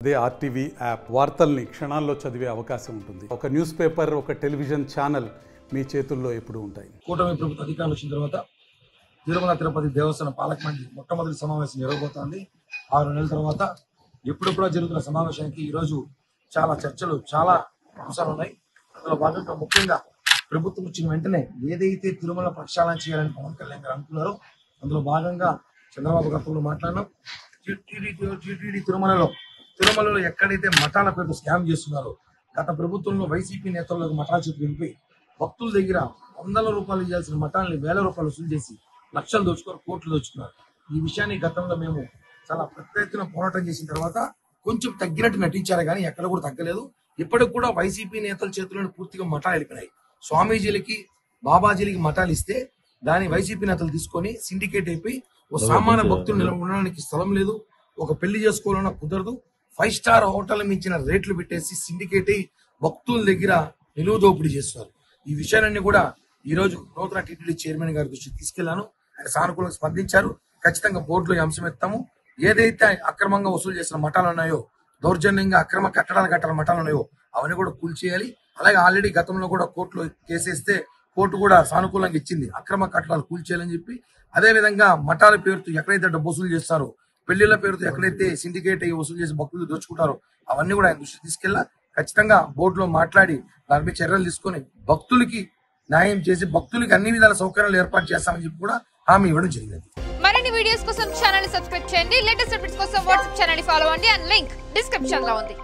అదే RTV app వార్తల్ని క్షణాల్లో చదివే అవకాశం ఉంటుంది. ఒక న్యూస్ పేపర్, ఒక టెలివిజన్ ఛానల్ మీ చేతుల్లో ఎప్పుడూ ఉంటాయి. కూటమి ప్రభుత్వ అధికారులు వచ్చిన తర్వాత తిరుమల తిరుపతి దేవస్థాన పాలక మండలి మొట్టమొదటి సమావేశం జరగబోతోంది. 6 నెలల తర్వాత ఎప్పుడెప్పుడో జరుగుతున్న సమావేశానికి ఈరోజు చాలా చర్చలు, చాలా అంశాలు ఉన్నాయి. అందులో భాగంగా ముఖ్యంగా ప్రభుత్వం వచ్చిన వెంటనే ఏదైతే తిరుమల ప్రక్షాళన చేయాలని పవన్ కళ్యాణ్ గారు అనుకున్నారో అందులో భాగంగా చంద్రబాబు గారు మాట్లాడినాం. టీటీడీ తిరుమలలో ఎక్కడైతే మఠాల పేరుతో స్కామ్ చేస్తున్నారో, గత ప్రభుత్వంలో వైసీపీ నేతలకు మఠాల చేతులు వెళ్ళిపోయి భక్తుల దగ్గర వందల రూపాయలు ఇవ్వాల్సిన మఠాలని వేల రూపాయలు వసూలు చేసి లక్షలు దోచుకొని కోట్లు దోచుకున్నారు. ఈ విషయాన్ని గతంలో మేము చాలా పెద్ద ఎత్తున పోరాటం చేసిన తర్వాత కొంచెం తగ్గినట్టు నటించారు, కానీ ఎక్కడ కూడా తగ్గలేదు. ఇప్పటికి కూడా వైసీపీ నేతల చేతుల్లోనే పూర్తిగా మఠాలు వెళ్ళిపోయినాయి. స్వామీజీలకి, బాబాజీలకి మఠాలు ఇస్తే దాన్ని వైసీపీ నేతలు తీసుకొని సిండికేట్ అయిపోయి ఓ సామాన్య భక్తులు ఉండడానికి స్థలం లేదు, ఒక పెళ్లి చేసుకోవాలన్నా కుదరదు, 5 స్టార్ హోటల్ మించిన రేట్లు పెట్టేసి సిండికేట్ అయి భక్తుల దగ్గర నిలువ దోపిడీ చేస్తున్నారు. ఈ విషయాలన్నీ కూడా ఈ రోజు నూతన టీటీడీ చైర్మన్ గారి దృష్టికి తీసుకెళ్లాను. ఆయన సానుకూలంగా స్పందించారు. ఖచ్చితంగా బోర్డులో ఈ అంశం ఎత్తాము. ఏదైతే అక్రమంగా వసూలు చేసిన మఠాలు ఉన్నాయో, దౌర్జన్యంగా అక్రమ కట్టడాలు కట్టిన మఠాలు ఉన్నాయో అవన్నీ కూడా కూల్చేయాలి. అలాగే ఆల్రెడీ గతంలో కూడా కోర్టులో కేసేస్తే కోర్టు కూడా సానుకూలంగా ఇచ్చింది, అక్రమ కట్టడాలు కూల్చేయాలని చెప్పి. అదే విధంగా మఠాల పేరుతో ఎక్కడైతే డబ్బు వసూలు చేస్తారో, పెళ్లిళ్ల పేరుతో ఎక్కడైతే సిండికేట్ అయ్యి వసూలు చేసి భక్తులు దోచుకుంటారో అవన్నీ కూడా ఆయన దృష్టికి తీసుకెళ్లా. ఖచ్చితంగా బోర్డులో మాట్లాడి దానిపై చర్యలు తీసుకొని భక్తులకి న్యాయం చేసి భక్తులకి అన్ని విధాల సౌకర్యాలు ఏర్పాటు చేస్తామని చెప్పి కూడా హామీ ఇవ్వడం జరిగింది. మరిన్ని వీడియోస్ కోసం ఛానల్ ని సబ్స్క్రైబ్ చేయండి. లేటెస్ట్ అప్డేట్స్ కోసం వాట్సాప్ ఛానల్ ని ఫాలో అవ్వండి. అండ్ లింక్ డిస్క్రిప్షన్ లో ఉంది.